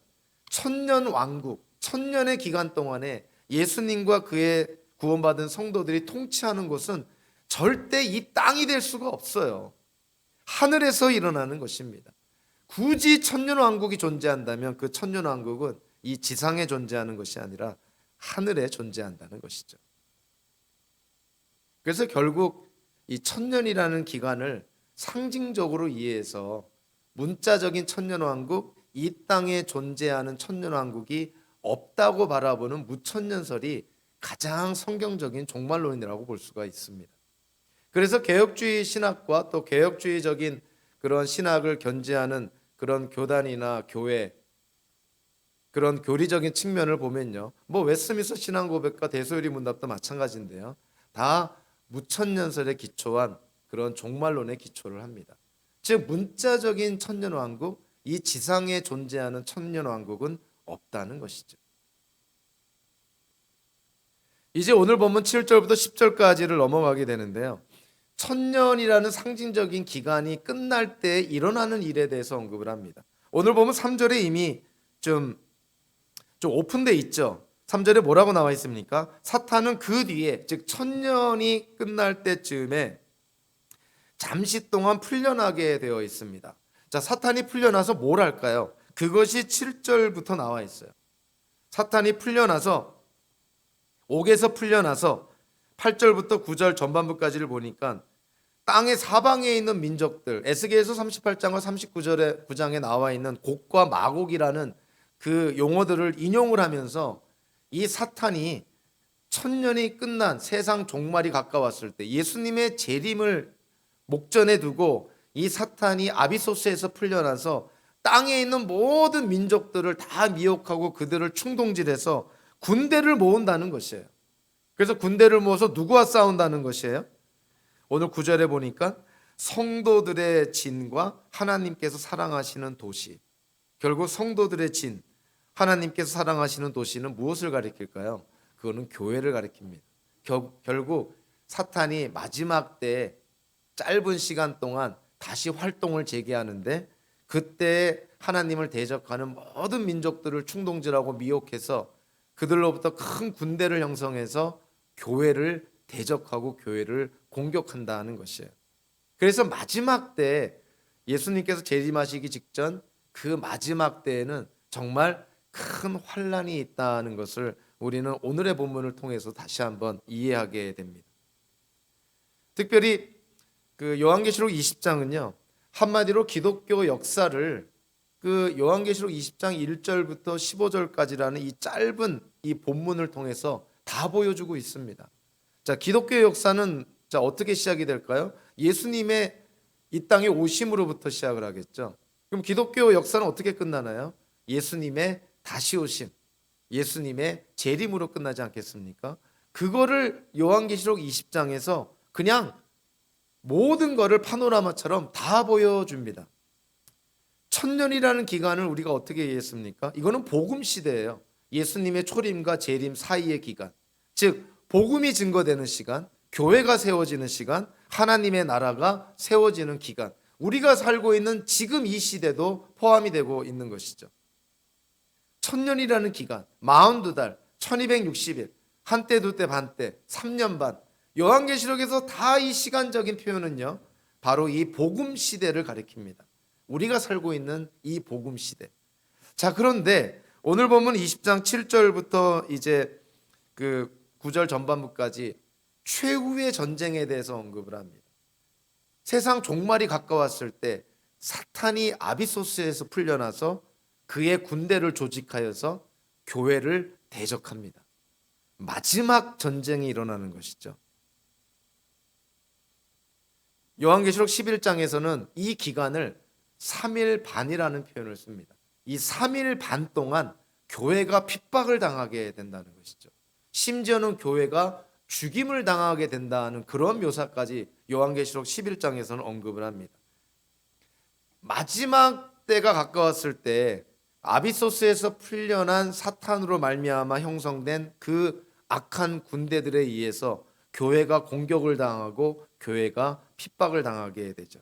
천년왕국, 천년의 기간 동안에 예수님과 그의 구원받은 성도들이 통치하는 곳은 절대 이 땅이 될 수가 없어요. 하늘에서 일어나는 것입니다. 굳이 천년왕국이 존재한다면 그 천년왕국은 이 지상에 존재하는 것이 아니라 하늘에 존재한다는 것이죠. 그래서 결국 이 천년이라는 기간을 상징적으로 이해해서 문자적인 천년왕국, 이 땅에 존재하는 천년왕국이 없다고 바라보는 무천년설이 가장 성경적인 종말론이라고 볼 수가 있습니다. 그래서 개혁주의 신학과 또 개혁주의적인 그런 신학을 견지하는 그런 교단이나 교회, 그런 교리적인 측면을 보면요, 뭐 웨스트민스터 신앙고백과 대소요리 문답도 마찬가지인데요, 다 무천년설에 기초한 그런 종말론에 기초를 합니다. 즉 문자적인 천년왕국, 이 지상에 존재하는 천년왕국은 없다는 것이죠. 이제 오늘 보면 7절부터 10절까지를 넘어가게 되는데요, 천년이라는 상징적인 기간이 끝날 때 일어나는 일에 대해서 언급을 합니다. 오늘 보면 3절에 이미 좀 오픈돼 있죠. 3절에 뭐라고 나와 있습니까? 사탄은 그 뒤에, 즉 천년이 끝날 때쯤에 잠시 동안 풀려나게 되어 있습니다. 자, 사탄이 풀려나서 뭘 할까요? 그것이 7절부터 나와 있어요. 사탄이 풀려나서, 옥에서 풀려나서 8절부터 9절 전반부까지를 보니까 땅의 사방에 있는 민족들, 에스겔서 38장과 39장에 나와 있는 곡과 마곡이라는 그 용어들을 인용을 하면서 이 사탄이 천년이 끝난 세상 종말이 가까웠을 때 예수님의 재림을 목전에 두고 이 사탄이 아비소스에서 풀려나서 땅에 있는 모든 민족들을 다 미혹하고 그들을 충동질해서 군대를 모은다는 것이에요. 그래서 군대를 모아서 누구와 싸운다는 것이에요? 오늘 9절에 보니까 성도들의 진과 하나님께서 사랑하시는 도시. 결국 성도들의 진, 하나님께서 사랑하시는 도시는 무엇을 가리킬까요? 그거는 교회를 가리킵니다. 결국 사탄이 마지막 때 짧은 시간 동안 다시 활동을 재개하는데, 그때 하나님을 대적하는 모든 민족들을 충동질하고 미혹해서 그들로부터 큰 군대를 형성해서 교회를 대적하고 교회를 공격한다는 것이에요. 그래서 마지막 때 예수님께서 재림하시기 직전 그 마지막 때에는 정말 큰 환란이 있다는 것을 우리는 오늘의 본문을 통해서 다시 한번 이해하게 됩니다. 특별히 그 요한계시록 20장은요, 한마디로 기독교 역사를 그 요한계시록 20장 1절부터 15절까지라는 이 짧은 이 본문을 통해서 다 보여주고 있습니다. 자, 기독교 역사는 어떻게 시작이 될까요? 예수님의 이 땅에 오심으로부터 시작을 하겠죠. 그럼 기독교 역사는 어떻게 끝나나요? 예수님의 다시 오심, 예수님의 재림으로 끝나지 않겠습니까? 그거를 요한계시록 20장에서 그냥 모든 거를 파노라마처럼 다 보여줍니다. 천년이라는 기간을 우리가 어떻게 이해했습니까? 이거는 복음 시대예요. 예수님의 초림과 재림 사이의 기간, 즉 복음이 증거되는 시간, 교회가 세워지는 시간, 하나님의 나라가 세워지는 기간, 우리가 살고 있는 지금 이 시대도 포함이 되고 있는 것이죠. 천년이라는 기간, 42달, 1260일, 한때 두때 반때, 3년 반, 요한계시록에서 다 이 시간적인 표현은요, 바로 이 복음 시대를 가리킵니다. 우리가 살고 있는 이 복음 시대. 자, 그런데 오늘 보면 20장 7절부터 이제 그 9절 전반부까지 최후의 전쟁에 대해서 언급을 합니다. 세상 종말이 가까웠을 때 사탄이 아비소스에서 풀려나서 그의 군대를 조직하여서 교회를 대적합니다. 마지막 전쟁이 일어나는 것이죠. 요한계시록 11장에서는 이 기간을 3일 반이라는 표현을 씁니다. 이 3일 반 동안 교회가 핍박을 당하게 된다는 것이죠. 심지어는 교회가 죽임을 당하게 된다는 그런 묘사까지 요한계시록 11장에서는 언급을 합니다. 마지막 때가 가까웠을 때 아비소스에서 풀려난 사탄으로 말미암아 형성된 그 악한 군대들에 의해서 교회가 공격을 당하고 교회가 핍박을 당하게 되죠.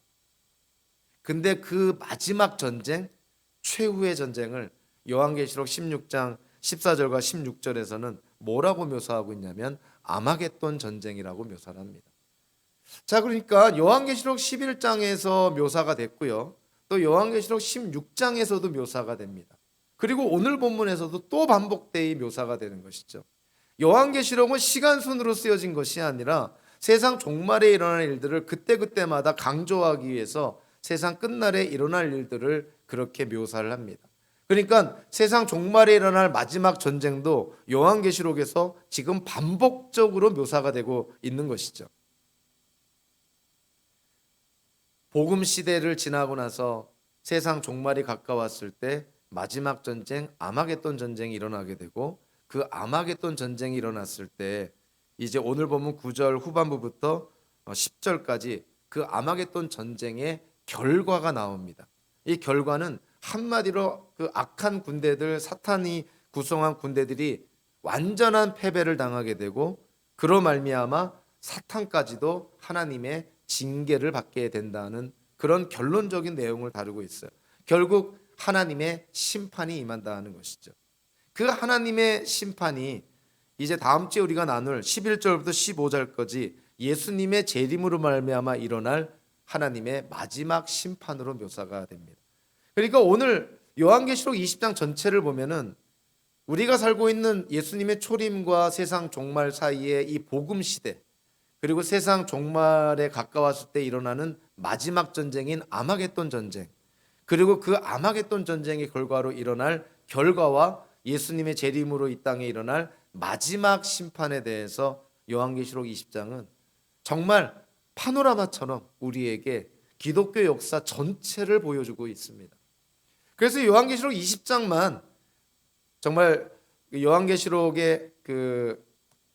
근데 그 마지막 전쟁, 최후의 전쟁을 요한계시록 16장 14절과 16절에서는 뭐라고 묘사하고 있냐면 아마겟돈 전쟁이라고 묘사를 합니다. 자, 그러니까 요한계시록 11장에서 묘사가 됐고요. 또 요한계시록 16장에서도 묘사가 됩니다. 그리고 오늘 본문에서도 또 반복되이 묘사가 되는 것이죠. 요한계시록은 시간순으로 쓰여진 것이 아니라 세상 종말에 일어날 일들을 그때그때마다 강조하기 위해서 세상 끝날에 일어날 일들을 그렇게 묘사를 합니다. 그러니까 세상 종말에 일어날 마지막 전쟁도 요한계시록에서 지금 반복적으로 묘사가 되고 있는 것이죠. 복음 시대를 지나고 나서 세상 종말이 가까웠을 때 마지막 전쟁 아마겟돈 전쟁이 일어나게 되고, 그 아마겟돈 전쟁이 일어났을 때 이제 오늘 보면 9절 후반부부터 10절까지 그 아마겟돈 전쟁의 결과가 나옵니다. 이 결과는 한마디로 그 악한 군대들, 사탄이 구성한 군대들이 완전한 패배를 당하게 되고, 그로 말미암아 사탄까지도 하나님의 징계를 받게 된다는 그런 결론적인 내용을 다루고 있어요. 결국 하나님의 심판이 임한다는 것이죠. 그 하나님의 심판이 이제 다음 주에 우리가 나눌 11절부터 15절까지 예수님의 재림으로 말미암아 일어날 하나님의 마지막 심판으로 묘사가 됩니다. 그러니까 오늘 요한계시록 20장 전체를 보면은 우리가 살고 있는 예수님의 초림과 세상 종말 사이의 이 복음 시대, 그리고 세상 종말에 가까웠을 때 일어나는 마지막 전쟁인 아마겟돈 전쟁, 그리고 그 아마겟돈 전쟁의 결과로 일어날 결과와 예수님의 재림으로 이 땅에 일어날 마지막 심판에 대해서 요한계시록 20장은 정말 파노라마처럼 우리에게 기독교 역사 전체를 보여주고 있습니다. 그래서 요한계시록 20장만 정말 요한계시록의 그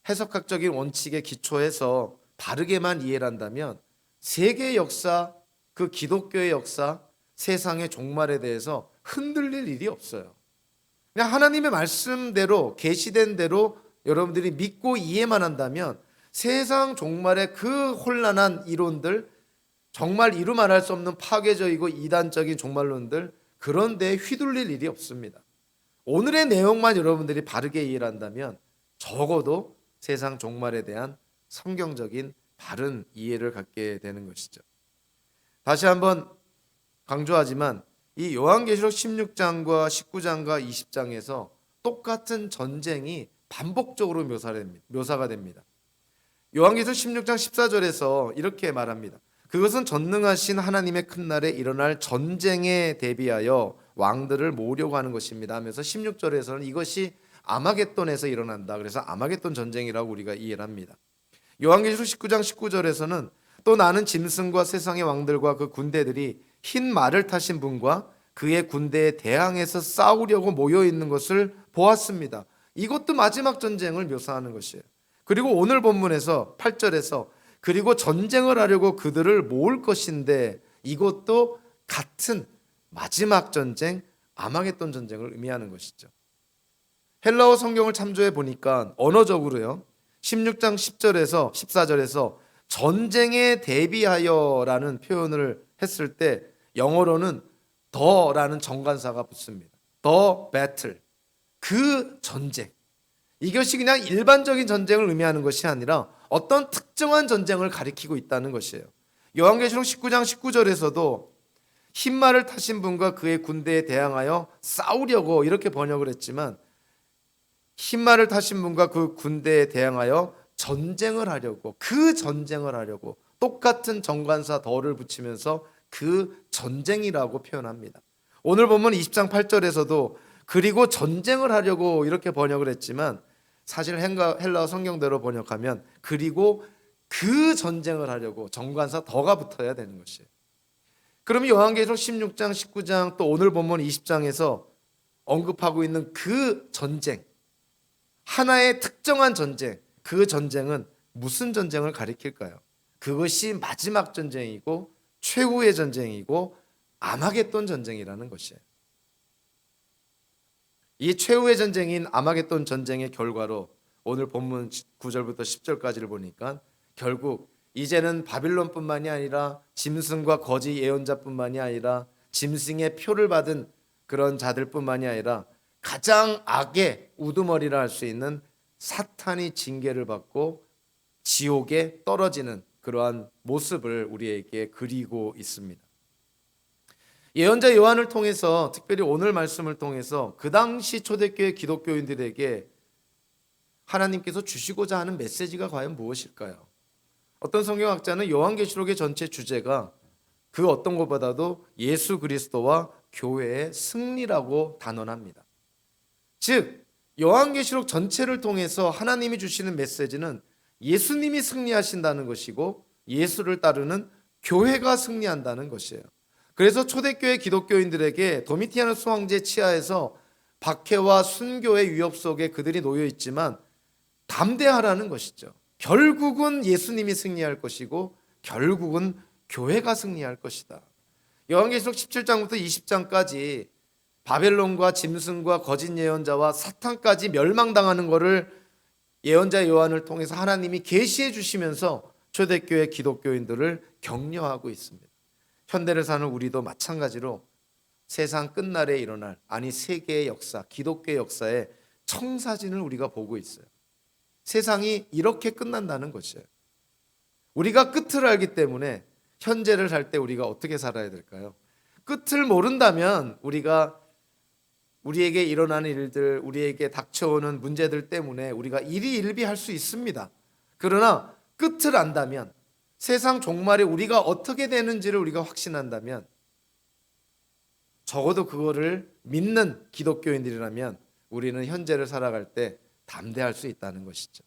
해석학적인 원칙에 기초해서 바르게만 이해를 한다면 세계 역사, 그 기독교의 역사, 세상의 종말에 대해서 흔들릴 일이 없어요. 그냥 하나님의 말씀대로 계시된 대로 여러분들이 믿고 이해만 한다면 세상 종말의 그 혼란한 이론들, 정말 이루 말할 수 없는 파괴적이고 이단적인 종말론들, 그런 데에 휘둘릴 일이 없습니다. 오늘의 내용만 여러분들이 바르게 이해를 한다면 적어도 세상 종말에 대한 성경적인 바른 이해를 갖게 되는 것이죠. 다시 한번 강조하지만 이 요한계시록 16장과 19장과 20장에서 똑같은 전쟁이 반복적으로 묘사가 됩니다. 요한계시록 16장 14절에서 이렇게 말합니다. 그것은 전능하신 하나님의 큰 날에 일어날 전쟁에 대비하여 왕들을 모으려고 하는 것입니다 하면서 16절에서는 이것이 아마겟돈에서 일어난다. 그래서 아마겟돈 전쟁이라고 우리가 이해를 합니다. 요한계시록 19장 19절에서는 또 나는 짐승과 세상의 왕들과 그 군대들이 흰 말을 타신 분과 그의 군대에 대항해서 싸우려고 모여 있는 것을 보았습니다. 이것도 마지막 전쟁을 묘사하는 것이에요. 그리고 오늘 본문에서 8절에서 그리고 전쟁을 하려고 그들을 모을 것인데 이것도 같은 마지막 전쟁, 아마겟돈 전쟁을 의미하는 것이죠. 헬라어 성경을 참조해 보니까 언어적으로요. 16장 10절에서 14절에서 전쟁에 대비하여라는 표현을 했을 때 영어로는 더라는 정관사가 붙습니다. The battle. 그 전쟁. 이것이 그냥 일반적인 전쟁을 의미하는 것이 아니라 어떤 특정한 전쟁을 가리키고 있다는 것이에요. 요한계시록 19장 19절에서도 흰말을 타신 분과 그의 군대에 대항하여 싸우려고 이렇게 번역을 했지만 흰말을 타신 분과 그 군대에 대항하여 전쟁을 하려고 그 전쟁을 하려고 똑같은 정관사 더를 붙이면서 그 전쟁이라고 표현합니다. 오늘 보면 20장 8절에서도 그리고 전쟁을 하려고 이렇게 번역을 했지만 사실 헬라어 성경대로 번역하면 그리고 그 전쟁을 하려고 정관사 더가 붙어야 되는 것이에요. 그러면 요한계시록 16장 19장 또 오늘 본문 20장에서 언급하고 있는 그 전쟁, 하나의 특정한 전쟁, 그 전쟁은 무슨 전쟁을 가리킬까요? 그것이 마지막 전쟁이고 최후의 전쟁이고 아마겟돈 전쟁이라는 것이에요. 이 최후의 전쟁인 아마겟돈 전쟁의 결과로 오늘 본문 9절부터 10절까지를 보니까 결국 이제는 바빌론뿐만이 아니라 짐승과 거짓 예언자뿐만이 아니라 짐승의 표를 받은 그런 자들뿐만이 아니라 가장 악의 우두머리라 할 수 있는 사탄이 징계를 받고 지옥에 떨어지는 그러한 모습을 우리에게 그리고 있습니다. 예언자 요한을 통해서 특별히 오늘 말씀을 통해서 그 당시 초대교회 기독교인들에게 하나님께서 주시고자 하는 메시지가 과연 무엇일까요? 어떤 성경학자는 요한계시록의 전체 주제가 그 어떤 것보다도 예수 그리스도와 교회의 승리라고 단언합니다. 즉 요한계시록 전체를 통해서 하나님이 주시는 메시지는 예수님이 승리하신다는 것이고 예수를 따르는 교회가 승리한다는 것이에요. 그래서 초대교회 기독교인들에게 도미티아누스 황제 치하에서 박해와 순교의 위협 속에 그들이 놓여 있지만 담대하라는 것이죠. 결국은 예수님이 승리할 것이고 결국은 교회가 승리할 것이다. 요한계시록 17장부터 20장까지 바벨론과 짐승과 거짓 예언자와 사탄까지 멸망당하는 것을 예언자 요한을 통해서 하나님이 계시해 주시면서 초대교회 기독교인들을 격려하고 있습니다. 현대를 사는 우리도 마찬가지로 세상 끝날에 일어날, 아니 세계의 역사, 기독교의 역사의 청사진을 우리가 보고 있어요. 세상이 이렇게 끝난다는 것이에요. 우리가 끝을 알기 때문에 현재를 살 때 우리가 어떻게 살아야 될까요? 끝을 모른다면 우리에게 일어나는 일들, 우리에게 닥쳐오는 문제들 때문에 우리가 일희일비할 수 있습니다. 그러나 끝을 안다면, 세상 종말에 우리가 어떻게 되는지를 우리가 확신한다면, 적어도 그거를 믿는 기독교인들이라면 우리는 현재를 살아갈 때 담대할 수 있다는 것이죠.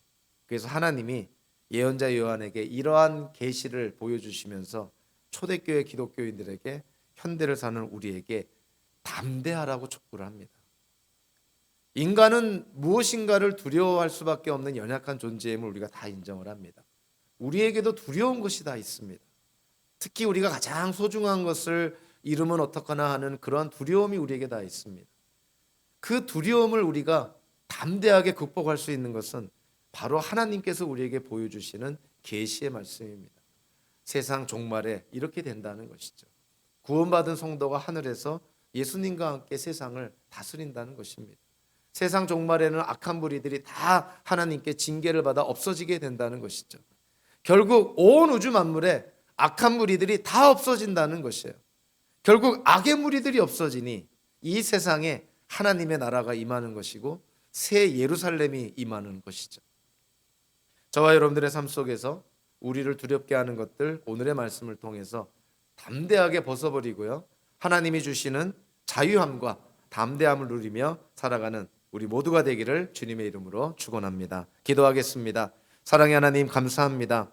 그래서 하나님이 예언자 요한에게 이러한 계시를 보여주시면서 초대교회 기독교인들에게 현대를 사는 우리에게 담대하라고 촉구를 합니다. 인간은 무엇인가를 두려워할 수밖에 없는 연약한 존재임을 우리가 다 인정을 합니다. 우리에게도 두려운 것이 다 있습니다. 특히 우리가 가장 소중한 것을 잃으면 어떡하나 하는 그러한 두려움이 우리에게 다 있습니다. 그 두려움을 우리가 담대하게 극복할 수 있는 것은 바로 하나님께서 우리에게 보여주시는 계시의 말씀입니다. 세상 종말에 이렇게 된다는 것이죠. 구원받은 성도가 하늘에서 예수님과 함께 세상을 다스린다는 것입니다. 세상 종말에는 악한 무리들이 다 하나님께 징계를 받아 없어지게 된다는 것이죠. 결국 온 우주 만물에 악한 무리들이 다 없어진다는 것이에요. 결국 악의 무리들이 없어지니 이 세상에 하나님의 나라가 임하는 것이고 새 예루살렘이 임하는 것이죠. 저와 여러분들의 삶 속에서 우리를 두렵게 하는 것들 오늘의 말씀을 통해서 담대하게 벗어버리고요, 하나님이 주시는 자유함과 담대함을 누리며 살아가는 우리 모두가 되기를 주님의 이름으로 축원합니다. 기도하겠습니다. 사랑의 하나님, 감사합니다.